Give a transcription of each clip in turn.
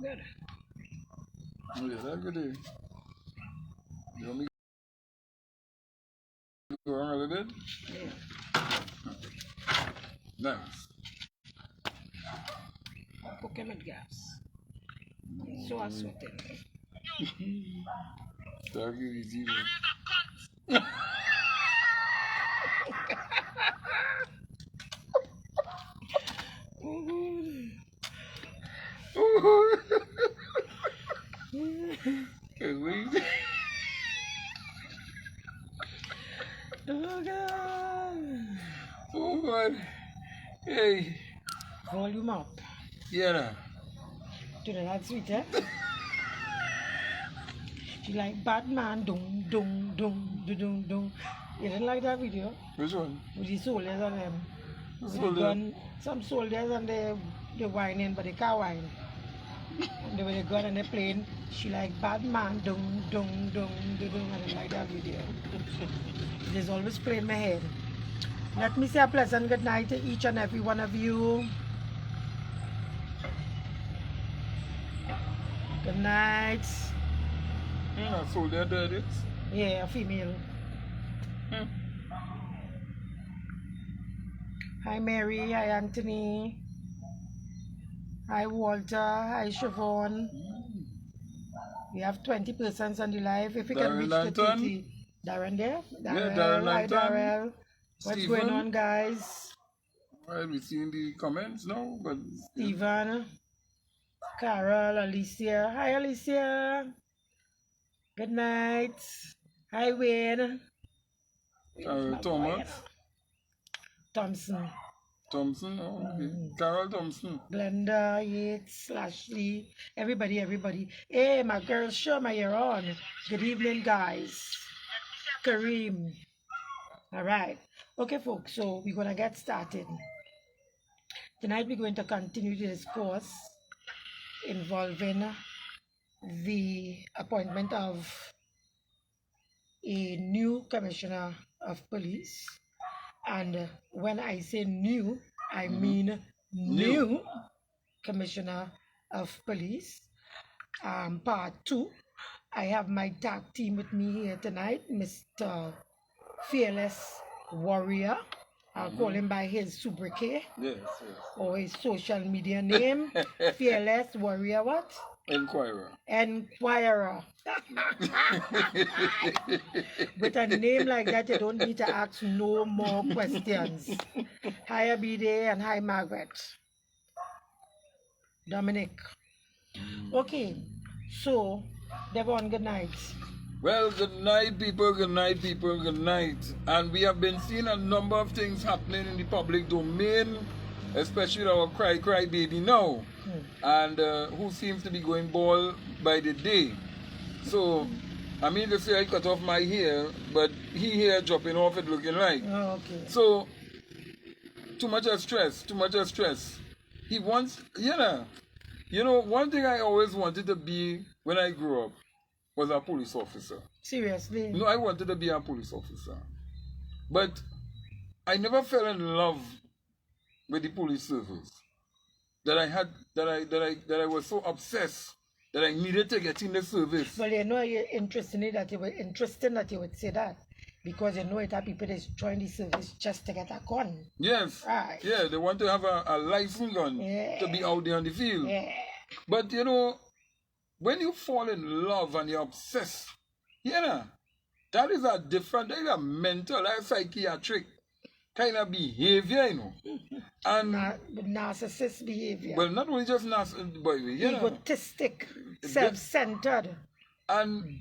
Good. Yes, that's good. You want me to go on a little bit? Yeah. Nice. Cook him at gas. So I sweating. Thank you, easy. Can we? Oh God. Oh God. Hey. Volume up. Yeah. To the lad sweet, eh? She like Batman, dung, dung, dung, dung, dung, dung. You didn't like that video? Which one? With the soldiers on them. With the Soldier. gun. Some soldiers and they whining, but they can't whine. And they with the gun and they playing. She like Batman, dung, dung, dung, dung, dung. I didn't like that video. It is always playing in my head. Let me say a pleasant good night to each and every one of you. Good night. Yeah, soldier did it. Yeah, a female. Hi Mary, hi Anthony, hi Walter, hi Siobhan. We have 20 persons on the live. If we can reach the 30. Darren there? Darrell, Darren hi Langton. Darrell. What's going on, guys? Well, we seeing the comments now, but Stephen, Carol, Alicia. Hi Alicia. Good night. Hi Wayne. Thomas. Thompson. Thompson, oh, okay. Carol Thompson. Glenda, Yates, Ashley, everybody. Hey, my girl Shoma, you're on. Good evening, guys. Kareem. All right. Okay, folks, so we're going to get started. Tonight, we're going to continue the discourse involving the appointment of a new commissioner of police. And when I say new, I mean new commissioner of police. Part 2. I have my tag team with me here tonight, Mr. Fearless Warrior. I'll call him by his sobriquet. Yes. Or his social media name. Fearless Warrior what? Enquirer. With a name like that, you don't need to ask no more questions. Hi Abide and hi Margaret. Dominic. Okay, so Devon, good night. Well, good night, people, good night, people, good night. And we have been seeing a number of things happening in the public domain, especially our cry baby now, and who seems to be going bald by the day. So, I mean to say I cut off my hair, but he hair dropping off it looking like. Oh, okay. So, too much of stress. He wants, you know, one thing I always wanted to be when I grew up was a police officer. Seriously? No, I wanted to be a police officer. But I never fell in love with the police service. That I was so obsessed that I needed to get in the service. Well, you know, you're interesting that you would say that. Because you know it are people that join the service just to get a gun. Yes. Right. Yeah, they want to have a licensed gun to be out there on the field. Yeah. But you know, when you fall in love and you're obsessed, that is a different, that is a mental, that is psychiatric kind of behavior, you know. And narcissist behavior. Well, not only just narcissist, but egotistic, self-centered. And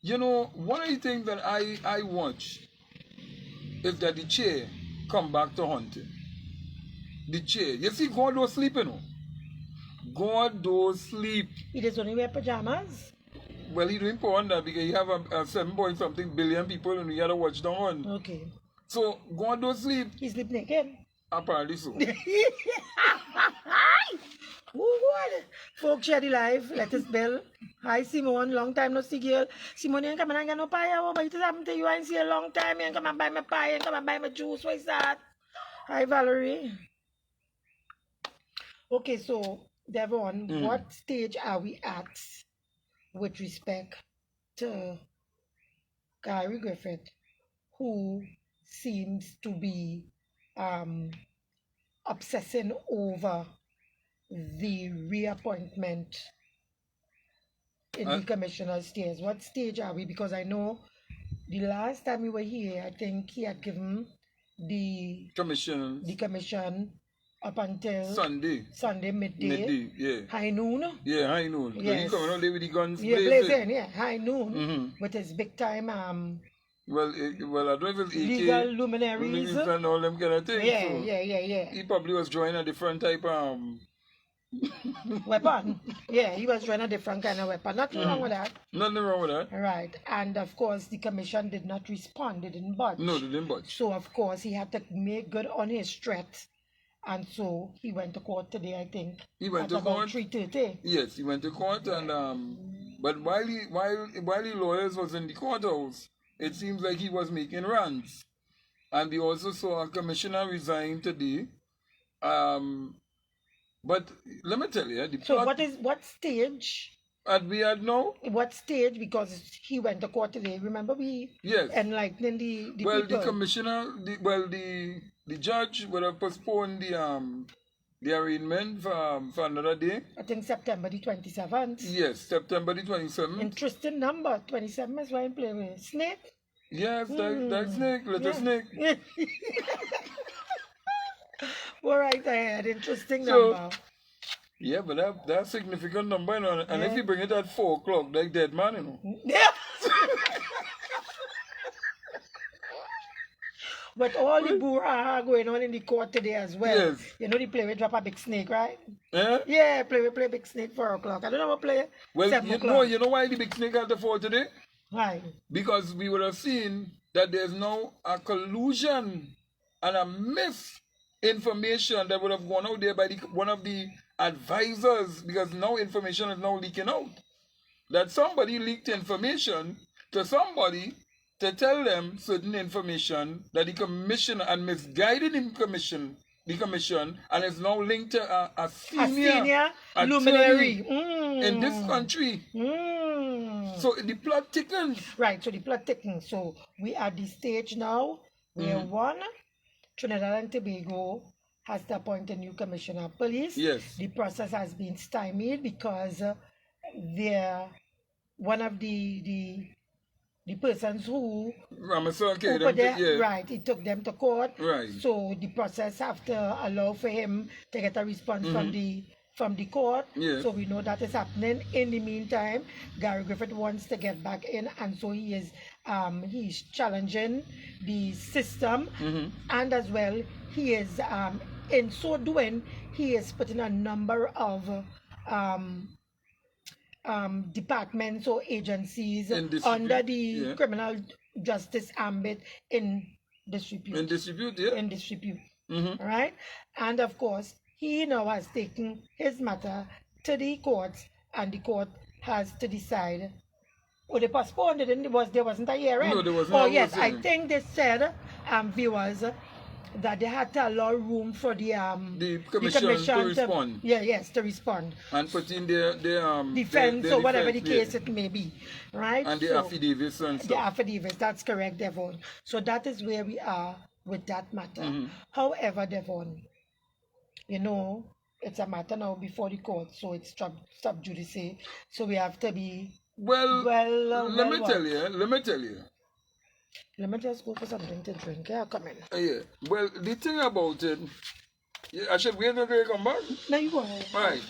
you know, one of the things that I watch is that the chair come back to hunting. The chair. You see, God don't sleep, you know. God don't sleep. He does only wear pajamas? Well, he doing porn that because you have a 7 point something billion people and you gotta watch them on. Okay. So, God don't sleep. He sleep naked? Apparently so. Oh, God. Folks, share the live. Let us bell. Hi, Simone. Long time no see, girl. Simone, you ain't come and get no pie. But it happened to you. I ain't see a long time. You ain't come and buy my pie. You ain't come and buy my juice. What is that? Hi, Valerie. Okay, so Devon, what stage are we at with respect to Gary Griffith, who seems to be um, obsessing over the reappointment in Uh, the commissioner's stairs? What stage are we? Because I know the last time we were here, I think he had given the commission commission up until Sunday midday, yeah. high noon. Yeah, high noon. So he Yes. coming out there with the guns Yeah, blazing. blazing, yeah, high noon with his big time Well, I don't know if it's legal AK, luminaries. and all them kind of things. Yeah, so yeah. he probably was drawing a different type Weapon. Yeah, he was trying a different kind of weapon. Nothing wrong with that. Nothing wrong with that. Right. And of course, the commission did not respond. They didn't budge. No, they didn't budge. So, of course, he had to make good on his threat. And so he went to court today, I think. He went at to about court. 3:30. Yes, he went to court, and but while the lawyers was in the courthouse, it seems like he was making runs, and we also saw a commissioner resign today. But let me tell you, the So plot what stage? we had now. What stage? Because he went to court today. Remember we Yes. enlightening the Well, people. the commissioner, the judge would have postponed the arraignment for another day. I think September the 27th. Yes, September the 27th. Interesting number. 27 is why I play with. Snake? Yes, that snake, little snake. All right, I had interesting So- number. Yeah, but that's a significant number, you know, and if Yeah. you bring it at 4 o'clock, like dead man, you know. Yeah. But all the brouhaha going on in the court today as well. Yes. You know the play with drop a big snake, right? Eh? Yeah, play big snake 4 o'clock. I don't know what play Well, 7 you o'clock. know why the big snake had to fall today? Why? Because we would have seen that there's now a collusion and a misinformation that would have gone out there by one of the advisors, because now information is now leaking out. That somebody leaked information to somebody to tell them certain information that the commission and misguided the commission, and is now linked to a senior attorney luminary in this country. So the plot thickens. Right, so the plot thickens. So we are at the stage now where one, Trinidad and Tobago has to appoint a new commissioner of police. Yes. The process has been stymied because they're one of the persons who Ramazan came over there, yeah. right, he took them to court. Right. So the process have to allow for him to get a response from the court. Yeah. So we know that is happening. In the meantime, Gary Griffith wants to get back in, and so he is he's challenging the system, and as well he is in so doing he is putting a number of departments or agencies under the criminal justice ambit in disrepute. In dispute, yeah. In disrepute. Right? And of course, he now has taken his matter to the courts, and the court has to decide. Oh, they postponed it, and there wasn't a hearing. No, there was not. Oh, yes, I think they said, viewers, that they had to allow room for the commission to respond. To respond. And put in their Defense their or whatever the defense, case it may be, right? and the So, affidavits and the stuff. affidavits, that's correct, Devon. So that is where we are with that matter. However, Devon, you know, it's a matter now before the court, so it's sub judice. So we have to be Well, let me what? tell you. Let me just go for something to drink. Yeah, come in. Yeah. Well, the thing about it, I should wait until they come back. Now you go ahead. Right.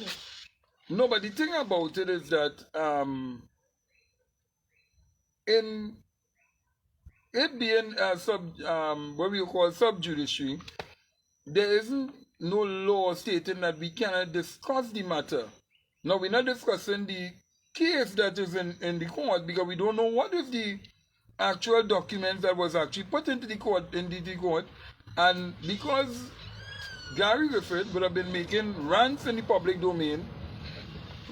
No, but the thing about it is that in it being a what we call subjudiciary, there isn't no law stating that we cannot discuss the matter. Now, we're not discussing the case that is in the court, because we don't know what is the actual documents that was actually put into the court, and because Gary Griffith would have been making rants in the public domain,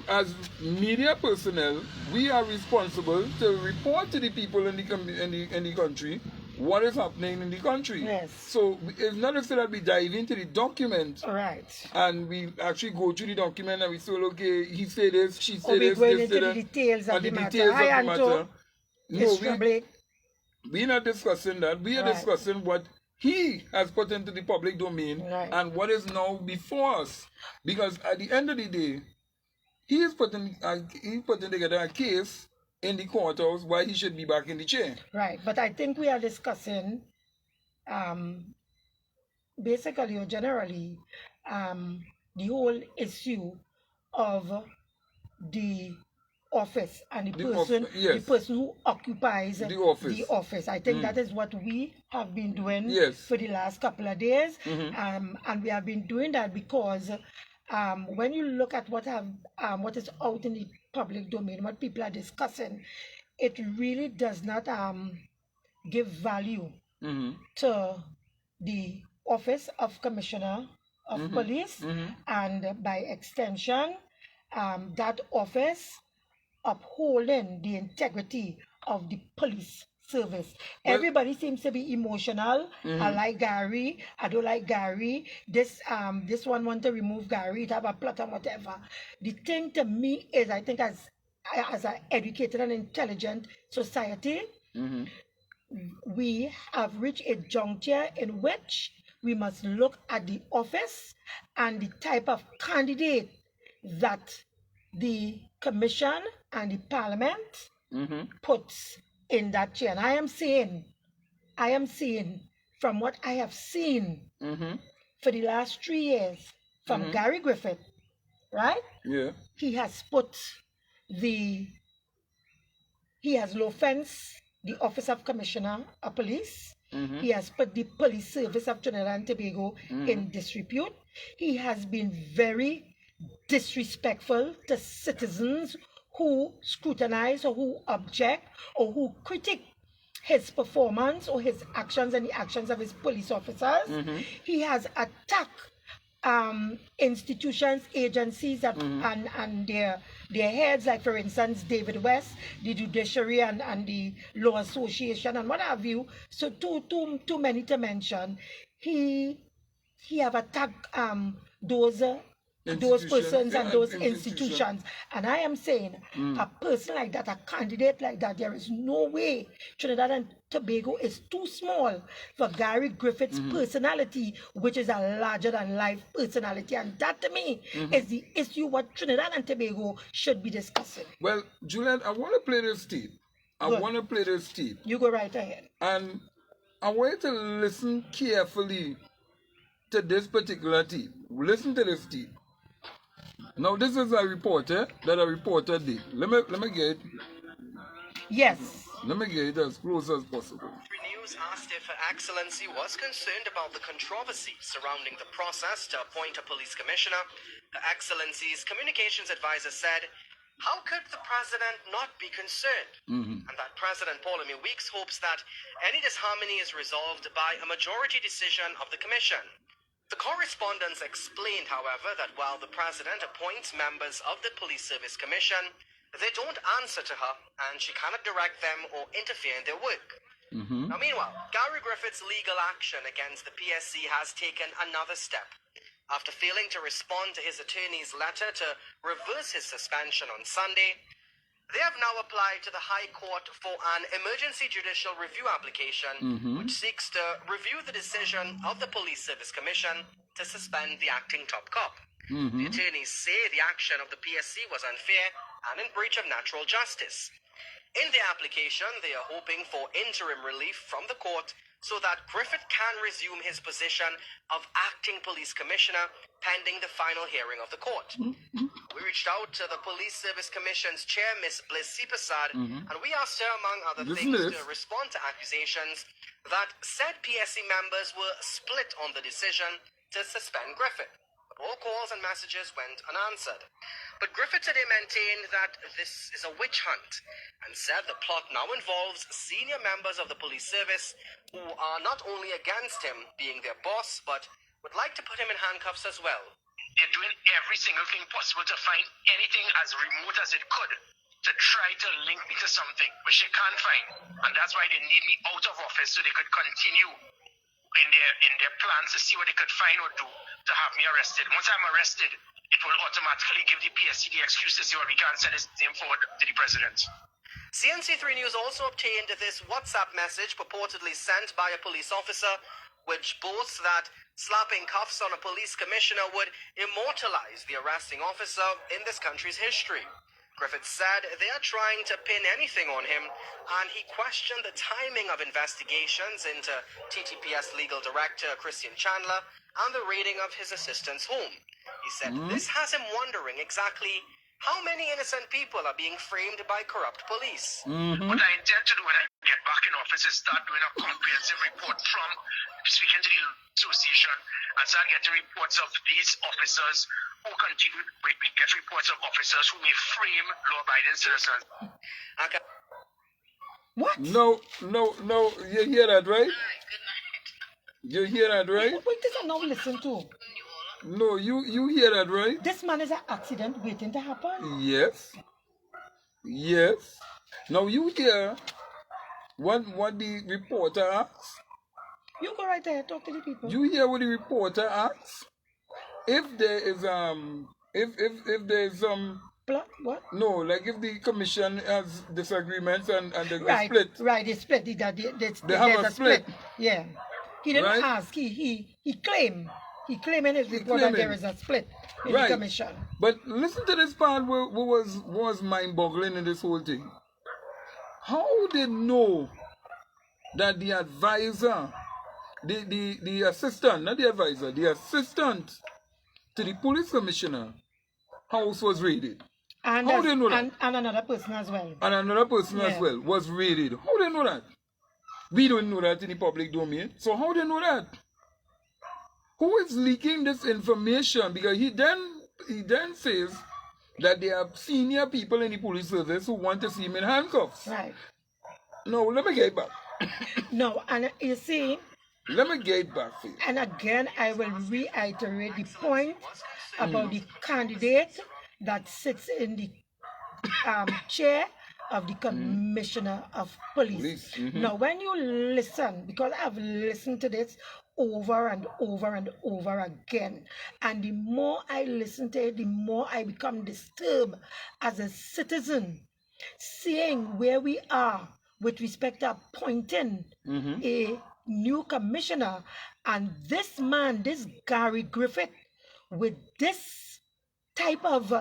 as media personnel, we are responsible to report to the people in the country what is happening in the country. Yes. So it's not necessarily that we dive into the document All right. and we actually go through the document and we say, okay, he said this, she Or said we this, going this, into the that, details of and the the matter. details Hi, of the Anto. matter. No, Mr. Blake. we're not discussing that. We are Right. discussing what he has put into the public domain Right. and what is now before us. Because at the end of the day, he's putting together a case in the courthouse why he should be back in the chair. Right. But I think we are discussing basically or generally the whole issue of the office and the person yes. the person who occupies The office. the office. I think that is what we have been doing Yes. for the last couple of days. And we have been doing that because when you look at what is out in the public domain, what people are discussing, it really does not give value to the office of Commissioner of Police, and by extension, that office upholding the integrity of the police service. Well, everybody seems to be emotional. I like Gary, I don't like Gary. This one want to remove Gary, it have a plot and whatever. The thing to me is, I think as an educated and intelligent society, we have reached a juncture in which we must look at the office and the type of candidate that the commission and the parliament puts in that chair. And I am saying from what I have seen for the last 3 years from Gary Griffith, right? Yeah. He has low fence the Office of Commissioner of Police. He has put the police service of Trinidad and Tobago in disrepute. He has been very disrespectful to citizens who scrutinize or who object or who critique his performance or his actions and the actions of his police officers. He has attacked institutions, agencies that, and their heads, like for instance David West, the judiciary and the law association and what have you. So too many to mention. He have attacked those persons and those institutions. And I am saying, a person like that, a candidate like that, there is no way Trinidad and Tobago is too small for Gary Griffith's personality, which is a larger than life personality. And that to me is the issue what Trinidad and Tobago should be discussing. Well, Juliet, I want to play this tape. You go right ahead. And I want you to listen carefully to this particular tape. Listen to this tape. Now, this is a reporter that a reporter did. Let me get it. Yes. Let me get it as close as possible. News asked if Her Excellency was concerned about the controversy surrounding the process to appoint a police commissioner. Her Excellency's communications advisor said, "How could the president not be concerned?" And that President Paul Weeks hopes that any disharmony is resolved by a majority decision of the commission. The correspondents explained, however, that while the president appoints members of the Police Service Commission, they don't answer to her and she cannot direct them or interfere in their work. Now, meanwhile, Gary Griffith's legal action against the PSC has taken another step. After failing to respond to his attorney's letter to reverse his suspension on Sunday, they have now applied to the High Court for an emergency judicial review application, which seeks to review the decision of the Police Service Commission to suspend the acting top cop. The attorneys say the action of the PSC was unfair and in breach of natural justice. In their application, they are hoping for interim relief from the court so that Griffith can resume his position of acting police commissioner pending the final hearing of the court. We reached out to the Police Service Commission's chair, Ms. Bliss Prasad, and we asked her, among other things, to respond to accusations that said PSC members were split on the decision to suspend Griffith. But all calls and messages went unanswered. But Griffith today maintained that this is a witch hunt and said the plot now involves senior members of the police service who are not only against him being their boss, but would like to put him in handcuffs as well. They're doing every single thing possible to find anything as remote as it could to try to link me to something, which they can't find. And that's why they need me out of office so they could continue in their plans to see what they could find or do to have me arrested. Once I'm arrested, it will automatically give the PSC the excuse to say, well, we can't send this name forward to the president. CNC3 News also obtained this WhatsApp message purportedly sent by a police officer, which boasts that slapping cuffs on a police commissioner would immortalize the arresting officer in this country's history. Griffith said they are trying to pin anything on him, and he questioned the timing of investigations into TTPS legal director Christian Chandler and the raiding of his assistant's home. He said this has him wondering exactly how many innocent people are being framed by corrupt police. What I intend to do when I get back in office is start doing a comprehensive report from speaking to the association and start getting reports of these officers who continue. We get reports of officers who may frame law-abiding citizens. Okay. What? No. You hear that, right? You hear that, right? What does I now listen to? No, you hear that, right? This man is an accident waiting to happen. Yes. Now you hear what the reporter asks? You go right there, talk to the people. You hear what the reporter asks? If there is if there's some What? no, like if the commission has disagreements and they Right, split. right, they split. They There's have a a split. Yeah. He didn't Right? ask. He claimed. He claimed in his report that claiming. there is a split in Right. the commission. But listen to this part what was mind-boggling in this whole thing. How they know that the advisor, the assistant, not the advisor, the assistant to the police commissioner house was raided? And How they know that? And another person as well. And another person as Yeah. well was raided. How they know that? We don't know that in the public domain. So how they know that? Who is leaking this information? Because he then says that there are senior people in the police service who want to see him in handcuffs. Right. No, let me get back. No, and you see, Let me get back for you. and again, I will reiterate the point about the candidate that sits in the chair of the commissioner of police. Now, when you listen, because I've listened to this over and over and over again, and the more I listen to it, the more I become disturbed as a citizen, seeing where we are with respect to appointing a new commissioner, and this man, this Gary Griffith, with this type of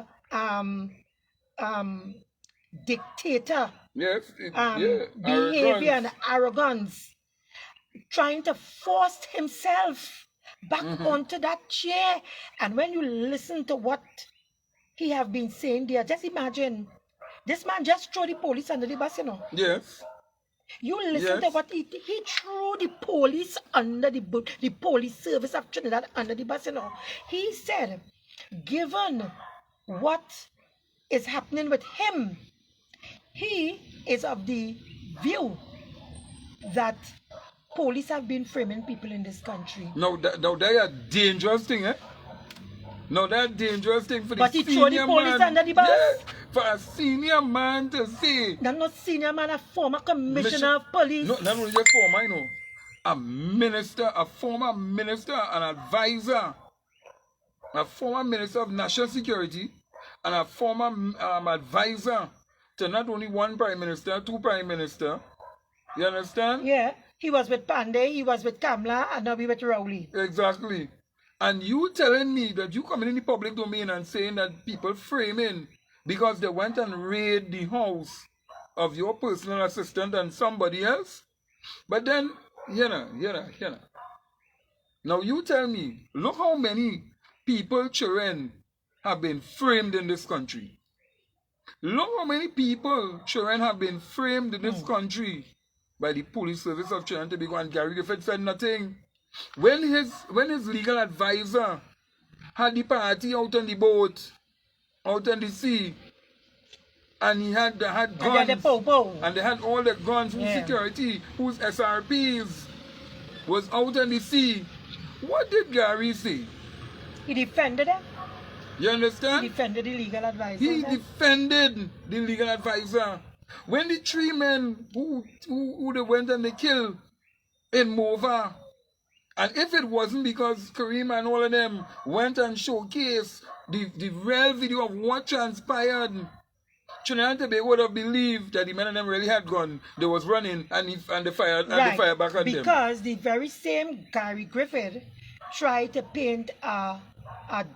dictator Yes, behavior and arrogance. arrogance, trying to force himself back onto that chair. And when you listen to what he have been saying there, just imagine this man just threw the police under the bus, you know. Yes. You listen to Yes. what he threw the police under the police service of Trinidad under the bus, you know. He said, given what is happening with him, he is of the view that police have been framing people in this country. Now that a dangerous thing, eh? Now that dangerous thing for But the he threw the senior police man. under the bus? Yes, for a senior man to say. They're not senior man, a former commissioner of police. No, not only a former, I know. A minister, a former minister, an advisor, a former minister of national security, and a former advisor to not only one prime minister, two prime minister. You understand? Yeah, he was with Pandey, he was with Kamla, and now he with Rowley. Exactly. And you telling me that you coming in the public domain and saying that people framing because they went and raid the house of your personal assistant and somebody else? But then, you know. Now you tell me, look how many people, children, have been framed in this country. Look how many people, children, have been framed in this country by the police service of Trinidad and Tobago, and Gary Griffith said nothing. When his legal advisor had the party out on the boat, out on the sea, and he had guns, And and they had all the guns, whose security, whose SRPs was out on the sea. What did Gary say? he defended them. You understand? Defended the legal advisor. He then? defended the legal advisor. When the three men who they went and they killed in Mova, and if it wasn't because Kareem and all of them went and showcased the real video of what transpired, Trinidad and Tobago would have believed that the men and them really had gone. They was running and they fired back on them. Because the very same Gary Griffith tried to paint a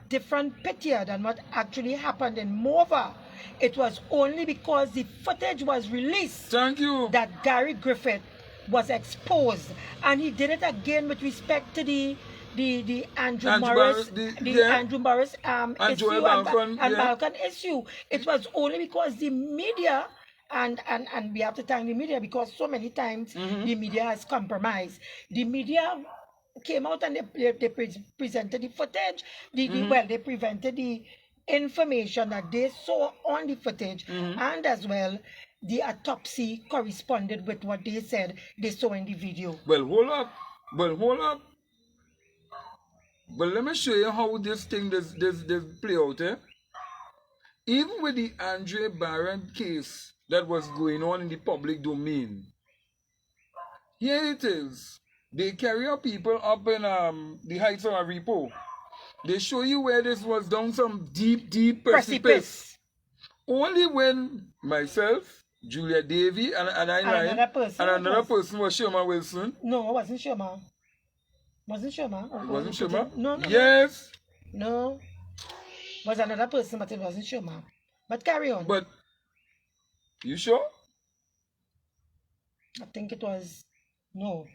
different picture than what actually happened in Mova. It was only because the footage was released Thank you. that Gary Griffith was exposed, and he did it again with respect to the Andrew Morris, Andrew Morris and issue Joel Balcon, and Balcon issue. It was only because the media and we have to thank the media, because so many times the media has compromised. The media came out and they presented the footage. They presented the information that they saw on the footage, and as well the autopsy corresponded with what they said they saw in the video. Well, hold up. But let me show you how this thing this play out, eh? Even with the Andre Barrett case that was going on in the public domain, here it is. They carry up people up in the heights of Aripo. They show you where this was down some deep precipice. Only when myself, Juliet Davy, and another person was Sherman Wilson. No, it wasn't Sherman. Wasn't Sherman? Wasn't Sherman? No. Yes. No. Was another person, but it wasn't Sherman. But carry on. But you sure? I think it was no.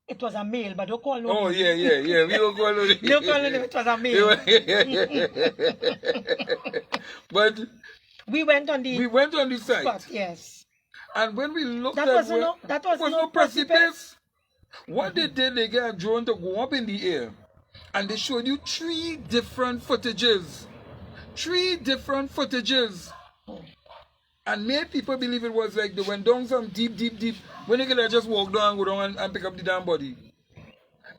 It was a male, but don't call no. Oh yeah. We don't call no. Don't call no. It was a male. But we went on the site. spot, yes. And when we looked that at was no precipice. What they did, they got a drone to go up in the air, and they showed you three different footages, and made people believe it was like they went down some deep. When they could have just walk down and go down and pick up the damn body.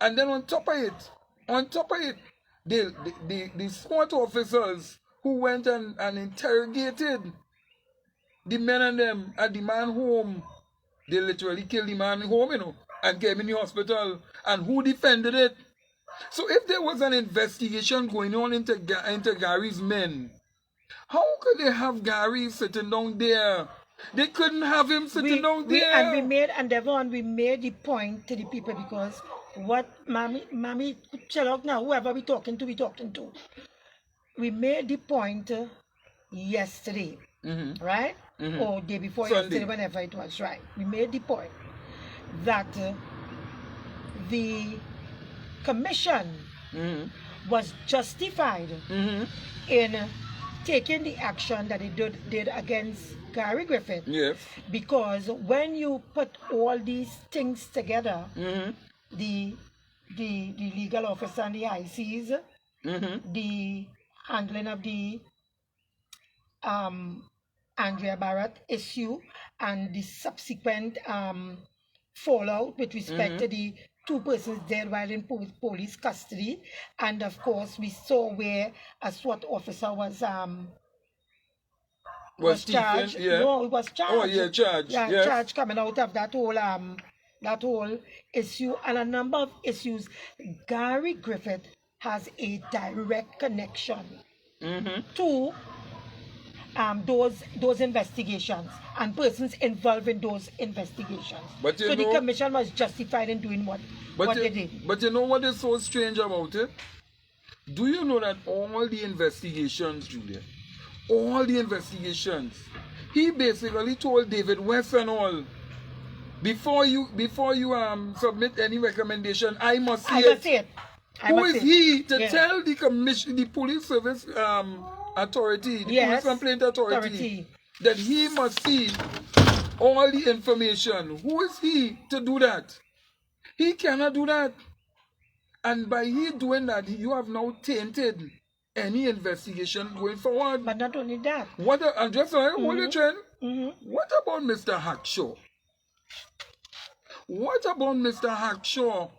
And then on top of it, the SWAT officers who went and interrogated the men and them at the man home, they literally killed the man home, and came in the hospital. And who defended it? So if there was an investigation going on into Gary's men, how could they have Gary sitting down there? They couldn't have him sitting down there. And we made the point to the people, because what Mommy chill out now, whoever we talking to. We made the point yesterday, right? Or day before Sunday. yesterday, whenever it was, right? We made the point that the commission was justified in taking the action that it did against Gary Griffith. Yes. Because when you put all these things together, the legal officer and the ICs, the handling of the Andrea Barrett issue, and the subsequent fallout with respect to the two persons dead while in police custody, and of course we saw where a SWAT officer was charged. Yeah. No, it was charged. Oh yeah, charged. Yeah, yes. charged coming out of that whole issue, and a number of issues. Gary Griffith has a direct connection to those investigations and persons involved in those investigations. So the commission was justified in doing what they did. But you know what is so strange about it? Do you know that all the investigations, Juliet, he basically told David West and all, before you submit any recommendation, I must see it. Who is he to tell the commission, the police service authority, the police complaint authority, that he must see all the information? Who is he to do that? He cannot do that. And by he doing that, you have now tainted any investigation going forward. But not only that. What about Mr. Hackshaw? What about Mr. Hackshaw?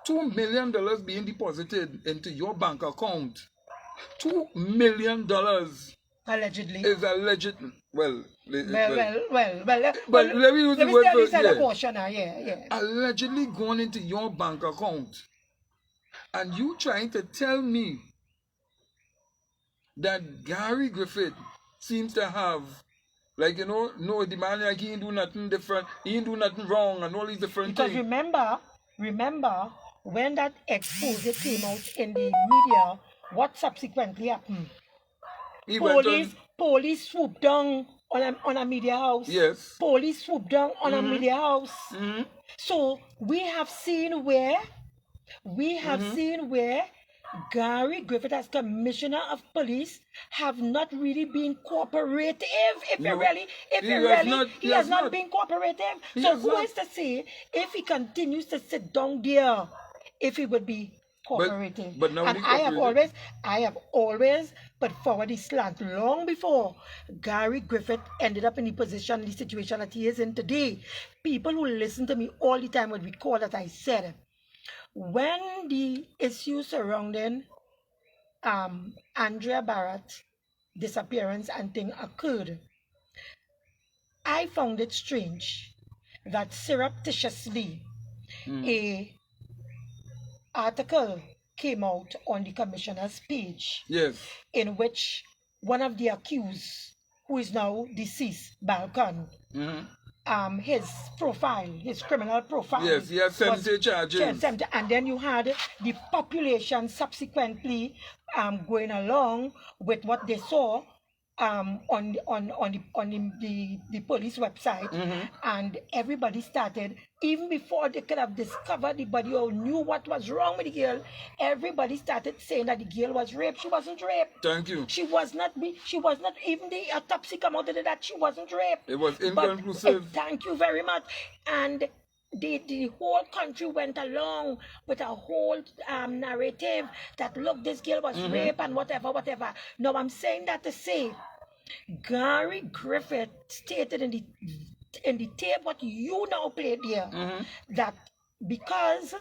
$2 million being deposited into your bank account. $2 million Allegedly. is alleged. Well, Well, but let me use the word still for say the portion, yeah. allegedly gone into your bank account, and you trying to tell me that Gary Griffith seems to have, like, no, the man, like, he ain't do nothing different, he ain't do nothing wrong, and all these different Because things. remember when that expose came out in the media, what subsequently happened? He went on, Police swooped down on a media house. yes. Police swooped down on a media house. Mm-hmm. So we have seen where Gary Griffith, as Commissioner of Police, have not really been cooperative. He has not been cooperative. So who is to say if he continues to sit down there, if he would be cooperative? But now and he I cooperative. have always put forward the slant long before Gary Griffith ended up in the position, the situation that he is in today. People who listen to me all the time would recall that I said, when the issue surrounding Andrea Barrett's disappearance and thing occurred, I found it strange that surreptitiously a article came out on the commissioner's page, Yes. in which one of the accused, who is now deceased, Balkan, his criminal profile. Yes, he has 70 charges. And then you had the population subsequently going along with what they saw on the police website, and everybody started, even before they could have discovered the body or knew what was wrong with the girl, everybody started saying that the girl was raped. She wasn't raped. Thank you. She was not. Even the autopsy come out of that she wasn't raped. It was inconclusive. Thank you very much. And the whole country went along with a whole narrative that, look, this girl was raped and whatever. Now I'm saying that to say, Gary Griffith stated in the tape what you now played here, that because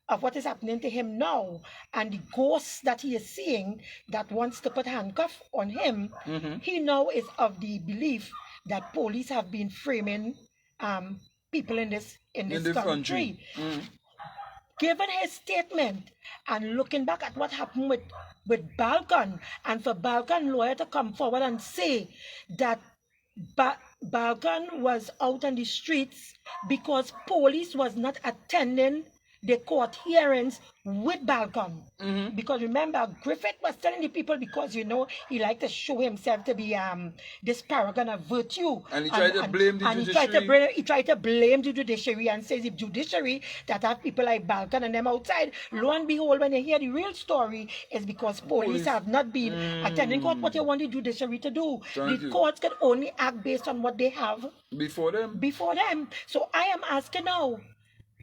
of what is happening to him now and the ghosts that he is seeing that wants to put handcuff on him, he now is of the belief that police have been framing people in this country. Given his statement and looking back at what happened with Balkan, and for Balkan lawyer to come forward and say that Balkan was out on the streets because police was not attending the court hearings with Balkan. Because remember, Griffith was telling the people, because he liked to show himself to be this paragon of virtue. And he tried to blame the judiciary. He tried to blame the judiciary and says the judiciary that have people like Balkan and them outside, lo and behold, when they hear the real story, is because police have not been attending court. What you want the judiciary to do? The courts can only act based on what they have before them. So I am asking now,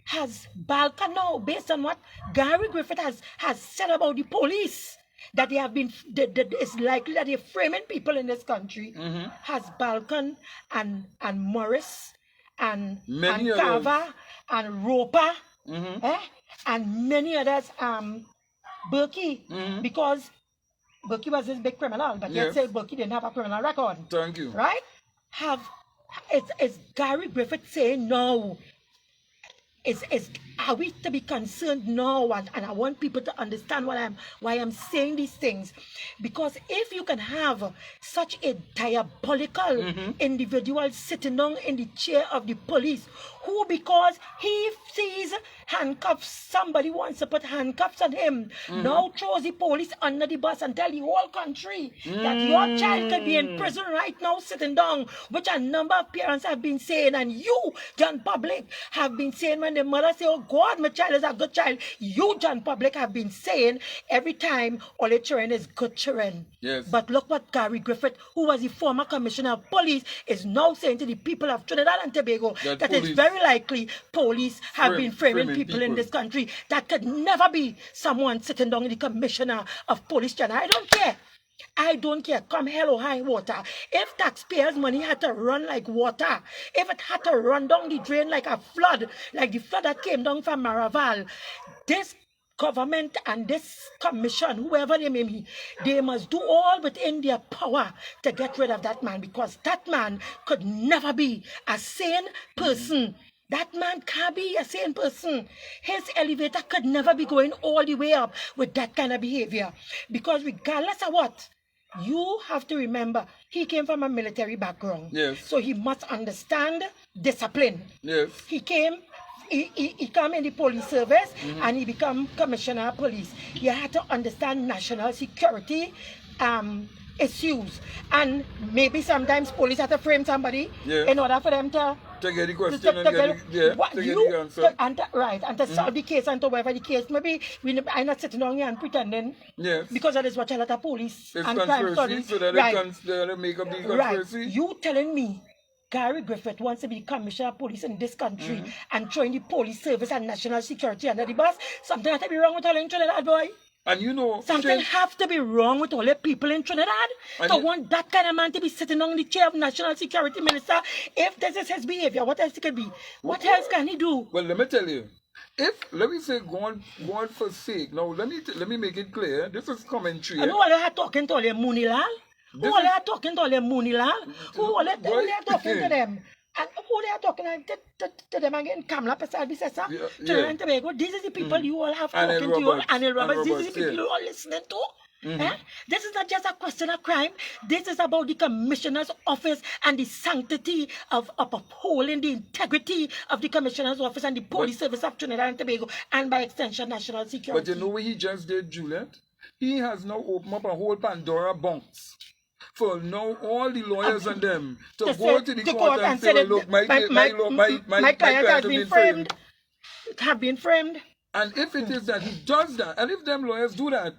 has Balkan now, based on what Gary Griffith has said about the police, that they have been, it's likely that they're framing people in this country, has Balkan and Morris and Carver and Roper and many others, Berkey, because Berkey was this big criminal, but yet say Berkey didn't have a criminal record. Thank you. Right? Is Gary Griffith saying no? Are we to be concerned now? And I want people to understand why I'm saying these things. Because if you can have such a diabolical individual sitting down in the chair of the police, who, because he sees handcuffs, somebody wants to put handcuffs on him, now throws the police under the bus and tell the whole country that your child could be in prison right now sitting down, which a number of parents have been saying, and you, John Public, have been saying when the mother say, oh God, my child is a good child, you, John Public, have been saying every time all the children is good children. Yes. But look what Gary Griffith, who was the former commissioner of police, is now saying to the people of Trinidad and Tobago that it's very likely police have been framing people in this country. That could never be someone sitting down in the commissioner of police. I don't care. I don't care. Come hell or high water. If taxpayers' money had to run like water, if it had to run down the drain like a flood, like the flood that came down from Maraval, this government and this commission, whoever they may be, they must do all within their power to get rid of that man, because that man could never be a sane person. That man can't be a sane person. His elevator could never be going all the way up with that kind of behavior. Because regardless of what, you have to remember, he came from a military background. Yes. So he must understand discipline. Yes. He came in the police service and he become commissioner of police. He had to understand national security issues, and maybe sometimes police have to frame somebody in order for them to get the question and get the answer. And to solve the case and to whatever the case. Maybe I'm not sitting down here and pretending. Yes. Because that is what a lot of police it's and crime studies. So that they make up the conspiracy. Right. You telling me Gary Griffith wants to be commissioner of police in this country and throwing the police service and national security under the bus? Something has to be wrong with all in Trinidad, boy. And you know, something have to be wrong with all the people in Trinidad to want that kind of man to be sitting on the chair of national security minister. If this is his behavior, what else could be? What else can he do? Well, let me tell you. Let me say, God forsake. Now, let me make it clear. This is commentary. And who are they talking to all them Moonilal? Who are they talking to all them Moonilal? Who are they talking to them? And who they are talking to them again? Kamla Pesal Bisesa, Trinidad and Tobago. These are the people you all have talking to you. And Roberts, these are the people you all listening to. This is not just a question of crime. This is about the commissioner's office and the sanctity of upholding the integrity of the commissioner's office and the police service of Trinidad and Tobago, and by extension, national security. But you know what he just did, Juliet? He has now opened up a whole Pandora box for now all the lawyers and them to go to the court and say, look, my client has been framed. Have been framed. And if it is that he does that, and if them lawyers do that,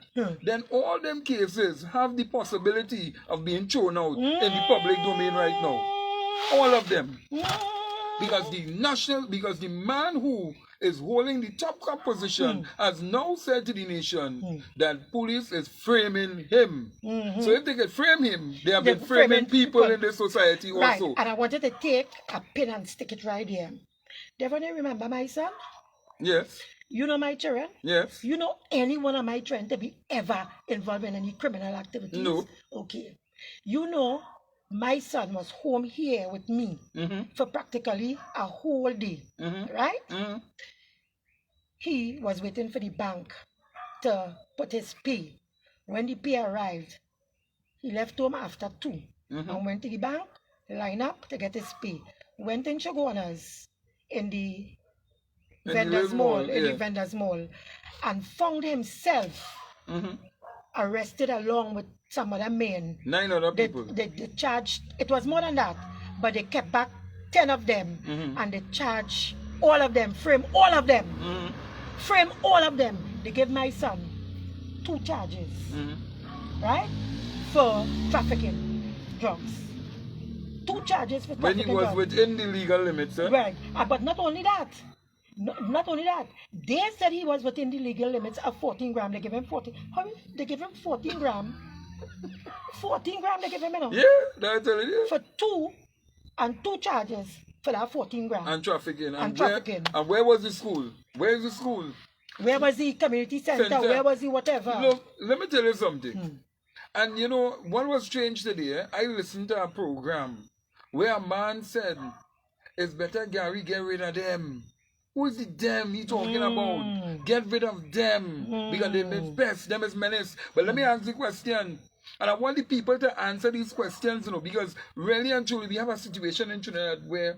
then all them cases have the possibility of being thrown out in the public domain right now. All of them. Because the man who is holding the top cop position has now said to the nation that police is framing him. So if they can frame him, they have been framing people in the society also. Right, and I wanted to take a pin and stick it right here. Definitely remember my son? Yes. You know my children? Yes. You know any one of my children to be ever involved in any criminal activities? No. Okay. You know my son was home here with me for practically a whole day, right? He was waiting for the bank to put his pay. When the pay arrived, he left home after 2 and went to the bank, line up to get his pay. Went in Shogunas in the vendor's mall, and found himself arrested along with some other men. 9 other people. They charged, it was more than that, but they kept back 10 of them and they charged all of them, frame all of them. Frame all of them. They gave my son 2 charges, right? For trafficking drugs. 2 charges for trafficking drugs. When he was within the legal limits, eh? Right. But not only that. Not only that. They said he was within the legal limits of 14 grams. They gave him 14. How many? They gave him 14 grams. 14 grams they gave him, you know? Yeah, that's what it is. For 2 charges for that 14 grams. And trafficking. And where was the school? Where is the school? Where was the community center? Where was the whatever? Look, let me tell you something. And you know, what was strange today, I listened to a program where a man said, it's better Gary get rid of them. Who is the them he talking about? Get rid of them. Because they is best, them is menace. But let me ask the question. And I want the people to answer these questions, you know, because really and truly we have a situation in Trinidad where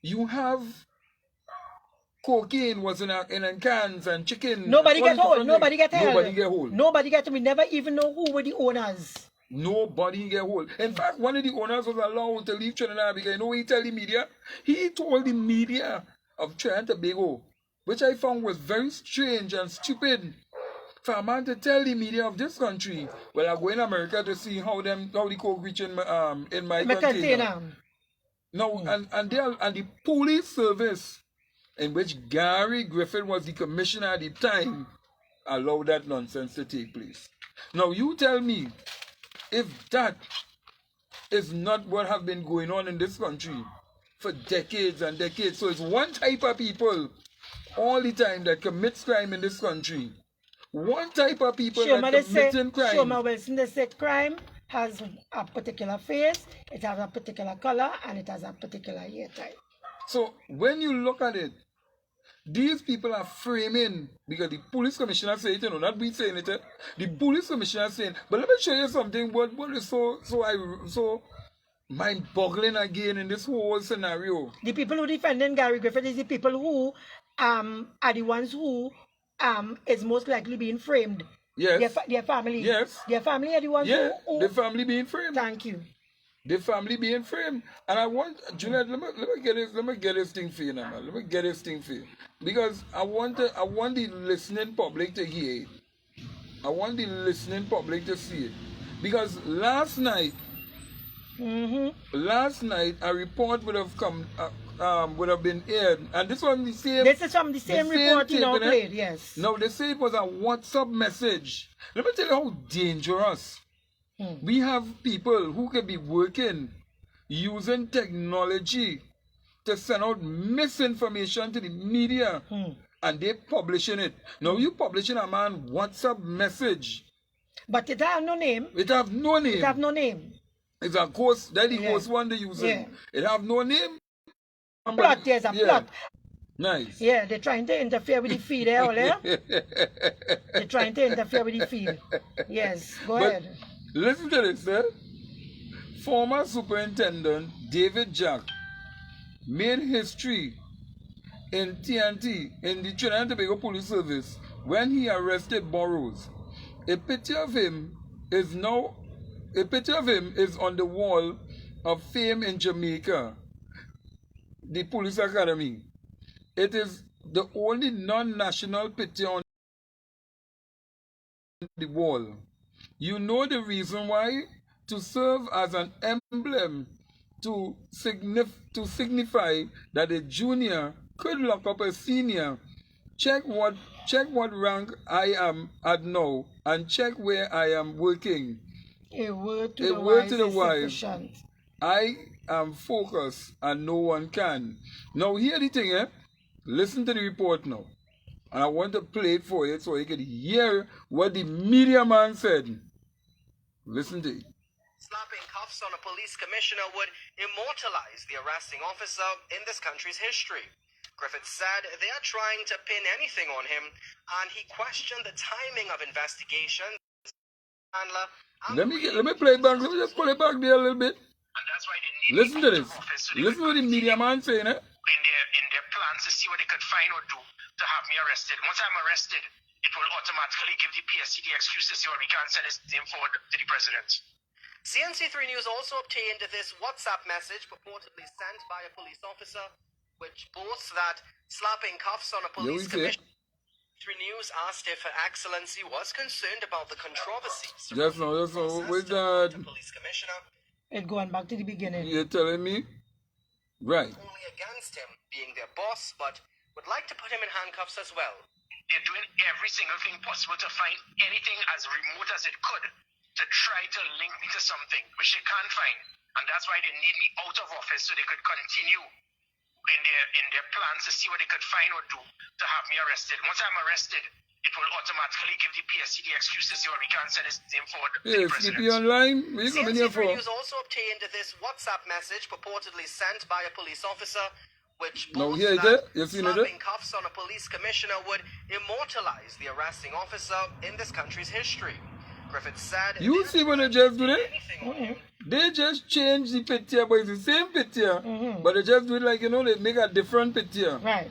you have cocaine was in cans and chicken. Nobody get hold. Nobody get held. Nobody get hold. Nobody get. We never even know who were the owners. Nobody get hold. In fact, one of the owners was allowed to leave Trinidad because you know what he tell the media? He told the media of Trinidad and Tobago, which I found was very strange and stupid, for a man to tell the media of this country, well, I go in America to see how the coke reach in my container. No, and the police service, in which Gary Griffith was the commissioner at the time, allowed that nonsense to take place. Now you tell me, if that is not what have been going on in this country for decades and decades, so it's one type of people all the time that commits crime in this country, one type of people Shoma, that they say, committing crime. Shoma Wilson, they say crime has a particular face, it has a particular color, and it has a particular hair type. So when you look at it, these people are framing, because the police commissioner said it, you know, not we saying it. The police commissioner saying, but let me show you something. What is so mind-boggling again in this whole scenario? The people who defending Gary Griffith is the people who are the ones who is most likely being framed. Yes. Their family. Yes. Their family are the ones Yeah, who the family being framed. Thank you. The family being framed. And I want, Juliet, let me get this thing for you now, man. Let me get this thing for you. Because I want the listening public to hear it. I want the listening public to see it. Because last night, a report would have been aired, and this was the same. This is from the same report you know played, yes. No, they say it was a WhatsApp message. Let me tell you how dangerous. We have people who can be working using technology to send out misinformation to the media, and they publishing it. Now you publishing a man WhatsApp message, but it have no name. It have no name. It have no name. It's a ghost. That the ghost one they using. Yeah. It have no name. Plot. There's a plot. Nice. Yeah, they're trying to interfere with the feed, They're trying to interfere with the feed. Yes, go ahead. Listen to this, eh? Former Superintendent David Jack made history in TNT, in the Trinidad and Tobago Police Service, when he arrested Burroughs. A picture of him is on the wall of fame in Jamaica, the Police Academy. It is the only non-national picture on the wall. You know the reason why? To serve as an emblem to signify that a junior could lock up a senior. Check what rank I am at now, and check where I am working. A word to the wise is sufficient. I am focused and no one can. Now hear the thing, eh? Listen to the report now. And I want to play it for you so you can hear what the media man said. Listen to it. Slapping cuffs on a police commissioner would immortalize the arresting officer in this country's history. Griffith said they are trying to pin anything on him, and he questioned the timing of investigations. Let me play it back. Let me just pull it back there a little bit. And that's why they need Listen to this. Listen to what the media man saying, eh? In their plans to see what they could find or do to have me arrested. Once I'm arrested, it will automatically give the PSC the excuse to say, well, we can't send this thing forward to the president. CNC3 News also obtained this WhatsApp message purportedly sent by a police officer, which boasts that slapping cuffs on a police commissioner. 3 News asked if Her Excellency was concerned about the controversy. Just now, with that. Police commissioner. It going back to the beginning. You're telling me? Right. Only against him being their boss, but would like to put him in handcuffs as well. They're doing every single thing possible to find anything as remote as it could to try to link me to something, which they can't find. And that's why they need me out of office so they could continue in their plans to see what they could find or do to have me arrested. Once I'm arrested, it will automatically give the PSC the excuse to say, well, we can't send this thing forward to the president. Keep you online. What are you coming here for? News also obtained this WhatsApp message purportedly sent by a police officer, which boasts that slapping cuffs on a police commissioner would immortalize the arresting officer in this country's history. Griffith said... You see what they just do there? They just change the picture, but it's the same picture. But they just do it like, you know, they make a different picture. Right.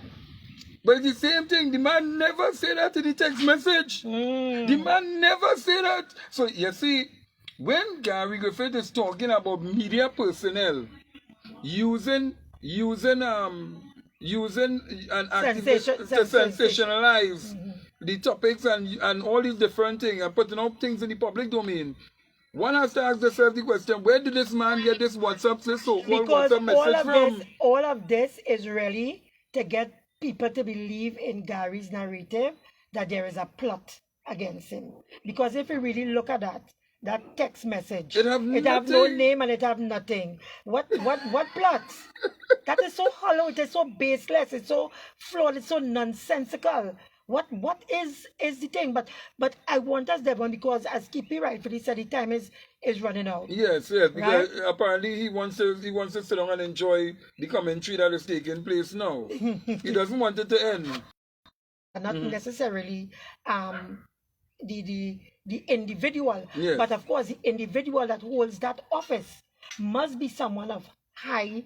But it's the same thing. The man never said that in the text message. The man never said that. So, you see, when Gary Griffith is talking about media personnel using an activist to sensationalize the topics and all these different things and putting up things in the public domain, one has to ask themselves the question, where did this man get this WhatsApp message from? All of this is really to get people to believe in Gary's narrative that there is a plot against him. Because if you really look at that text message, it have no name and it have nothing. What plots? That is so hollow, it is so baseless, it's so flawed, it's so nonsensical. What is the thing? But I want us, Devon, because as Kippy rightfully said, the time is running out. Yes, yes, Right? because apparently he wants to sit down and enjoy the commentary that is taking place now. He doesn't want it to end. Not necessarily um the individual, Yes. but of course the individual that holds that office must be someone of high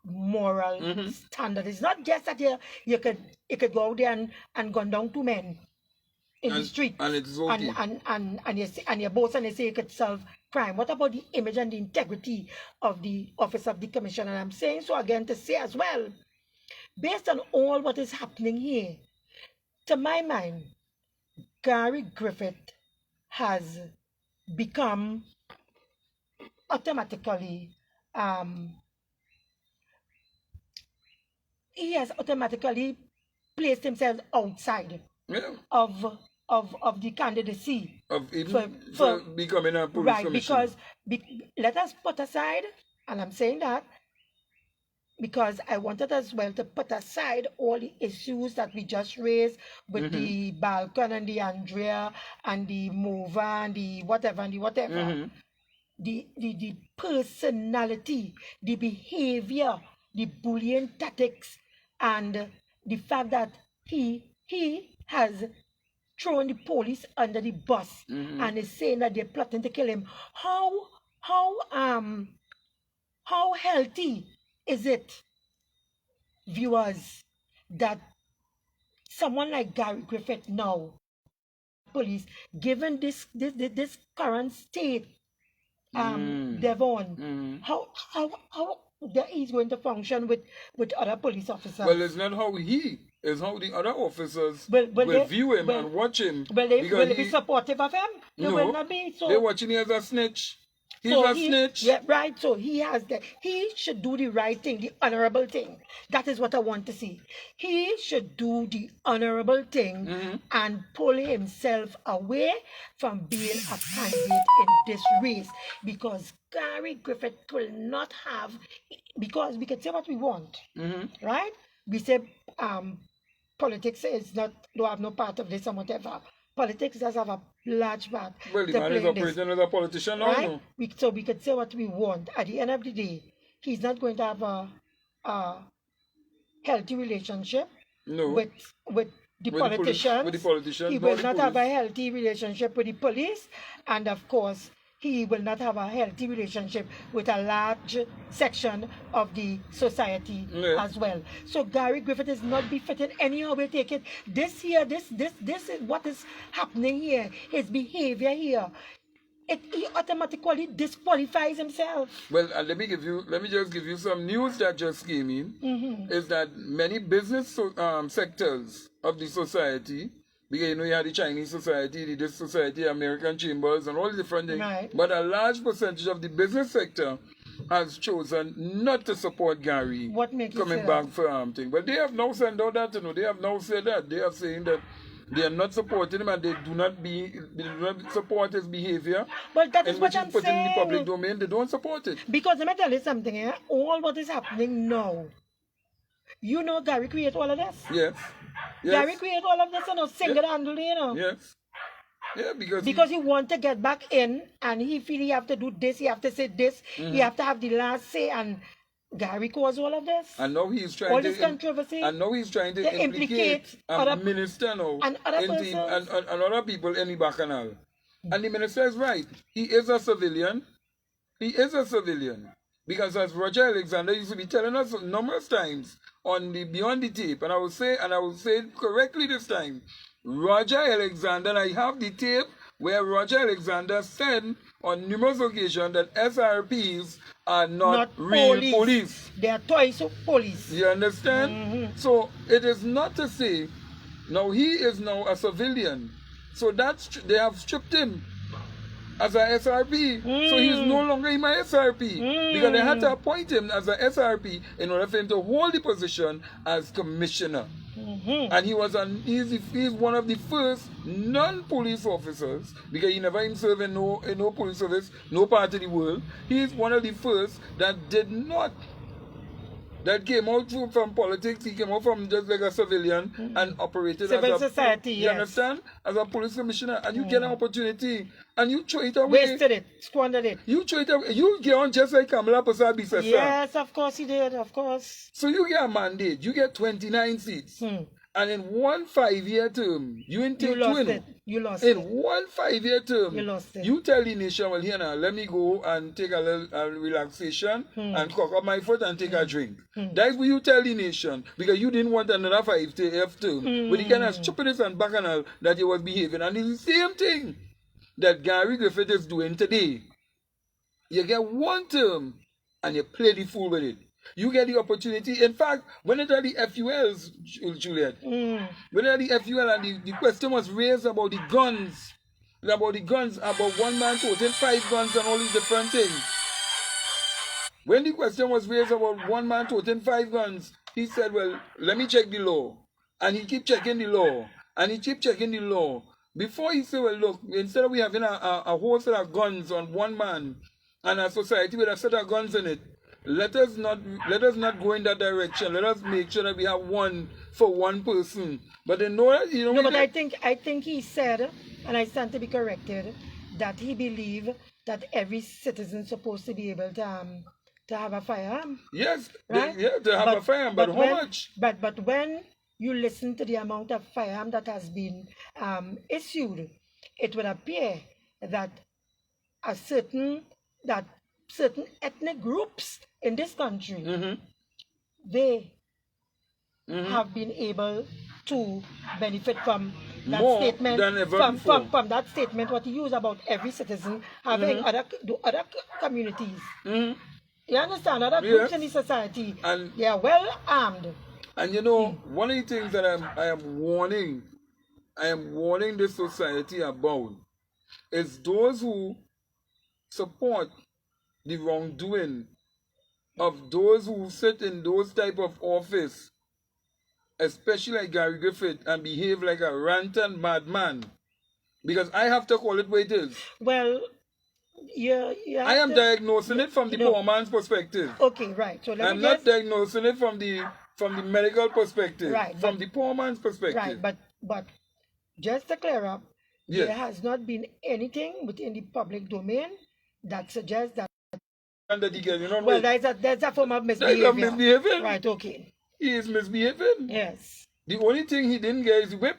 moral standard. It's not just that you could go out there and gun down two men in the And- street and it's okay. and you boast and you say you could solve crime. What about the image and the integrity of the office of the commissioner? And I'm saying so again to say as well, based on all what is happening here, to my mind, Gary Griffith has become automatically um, he has automatically placed himself outside Yeah. of the candidacy Of even for becoming a police right, commissioner. because let us put aside, and I'm saying that because I wanted as well to put aside all the issues that we just raised with the Balkan and the Andrea and the Mova and the whatever and the whatever. The personality, the behavior, the bullying tactics, and the fact that he has thrown the police under the bus and is saying that they're plotting to kill him. How um how healthy is it, viewers, that someone like Gary Griffith now, police, given this current state, Devon, how that he's going to function with other police officers? Well, it's not how it's how the other officers Will they- view him will- and watch him. will they because be supportive of him? They No, will not be. So they're watching him as a snitch. He's so a snitch. Yeah, right. So he should do the right thing, the honorable thing. That is what I want to see. He should do the honorable thing and pull himself away from being a candidate in this race, because Gary Griffith will not have, because we can say what we want, right? We say politics is not, don't have no part of this and whatever. Politics does have a large part Well, the to man play is in this. operating as a politician now. Right? No? So we could say what we want. At the end of the day, he's not going to have a healthy relationship No. with the With the politicians. with the politicians, He nor will the not have a police. healthy relationship with the police, and of course, he will not have a healthy relationship with a large section of the society Yeah. as well. So Gary Griffith is not befitting anyhow we take it. This is what is happening here. His behavior here. He automatically disqualifies himself. Well, let me just give you some news that just came in. Is that many business sectors of the society, because you had the Chinese society, the this society, American chambers, and all the different things. Right. But a large percentage of the business sector has chosen not to support Gary What makes you coming say back that? for thing. But they have now sent out that, they have now said that. They are saying that they are not supporting him and they do not support his behavior. But that is in what which I'm he put in the public saying. domain. They don't support it. Because let me tell you something here. All what is happening now. You know Gary create all of this. Yes. Yes. Gary create all of this, single-handedly, Yes. Yeah, Because he want to get back in, and he feel he have to do this, he have to say this, he have to have the last say, and Gary caused all of this. and now he's trying All to this controversy and now he's trying to to implicate implicate a other- minister now and other in the, persons. and other people in the bacchanal. And the minister is right. He is a civilian. He is a civilian. Because as Roger Alexander used to be telling us numerous times on the Beyond the Tape, and I will say it correctly this time, Roger Alexander, and I have the tape where Roger Alexander said on numerous occasions that SRPs are not real police. They are toys of police. You understand? So it is not to say, now he is now a civilian. So they have stripped him as a SRP. So he's no longer in my SRP. Because they had to appoint him as a SRP in order for him to hold the position as commissioner. And he's one of the first non-police officers, because he never even served in no police service, no part of the world. He's one of the first that did not that came out from politics. He came out from just like a civilian and operated Civil as a society, you yes. understand? As a police commissioner, and you get an opportunity and you throw it away. Wasted it, squandered it. You throw it away. You get on just like Kamala Persaud Bissessa. Yes, of course he did, of course. So you get a mandate. You get 29 seats. And in one 5-year term, you ain't take You lost twin. it. You lost In it. one 5-year term, You lost it. you tell the nation, well, here now, let me go and take a little relaxation and cock up my foot and take a drink. That's what you tell the nation, because you didn't want another 5-year term with the kind of stupidness and bacchanal that you was behaving. And it's the same thing that Gary Griffith is doing today. You get one term and you play the fool with it. You get the opportunity. In fact, when it are the FULs, Juliet, when it are the FUL and the question was raised about the guns, about one man toting 5 guns and all these different things. When the question was raised about one man toting 5 guns, he said, well, let me check the law. And he keep checking the law. And he keep checking the law. Before he said, well, look, instead of we having a whole set of guns on one man and a society with a set of guns in it, let us not go in that direction. Let us make sure that we have one for one person. But they know that, No, but I think he said, and I stand to be corrected, that he believed that every citizen is supposed to be able to have a firearm. Yes, right? to have a firearm, but how much? But when you listen to the amount of firearm that has been issued, it would appear that certain ethnic groups in this country, they have been able to benefit from that More statement, than ever before. from that statement what he used about every citizen having other communities. You understand? Other groups in the society, and they are well armed. And you know, one of the things that I am warning this society about is those who support the wrongdoing of those who sit in those type of office, especially like Gary Griffith, and behave like a rantant madman. Because I have to call it what it is. Well, I am diagnosing it from the poor man's perspective. Okay, right. So I'm not diagnosing it from the medical perspective. Right. From the poor man's perspective. Right, but just to clear up, there has not been anything within the public domain that suggests that. And that he gets, you know, well, there's a form of misbehavior. That's misbehaving. Right, okay. He is misbehaving. Yes. The only thing he didn't get is the whip.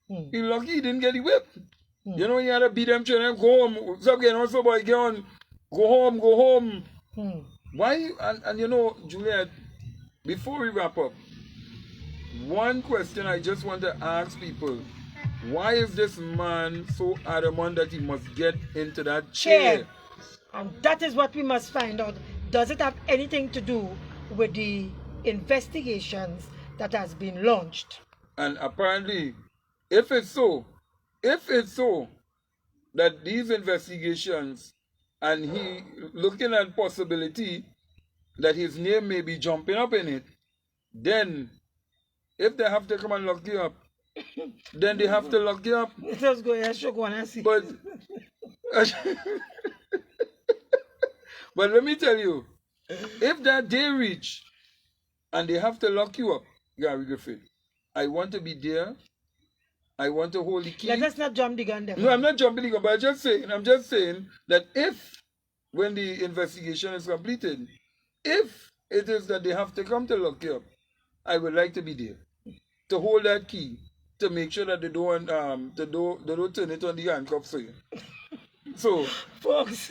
He lucky he didn't get the whip. You know, he had to beat them children, go home. So again, also boy, get on, go home. Why? And you know, Juliet, before we wrap up, one question I just want to ask people: why is this man so adamant that he must get into that chair? And that is what we must find out. Does it have anything to do with the investigations that has been launched? And apparently, if it's so that these investigations and he looking at possibility that his name may be jumping up in it, then if they have to come and lock you up, then they have to lock you up. Let's go ahead, go and see. But but let me tell you, if that day reach and they have to lock you up, Gary Griffith, I want to be there. I want to hold the key. Let us not jump the gun. No, I'm not jumping the gun, but I'm just saying that if, when the investigation is completed, if it is that they have to come to lock you up, I would like to be there to hold that key to make sure that they don't turn it on the handcuffs. So, folks.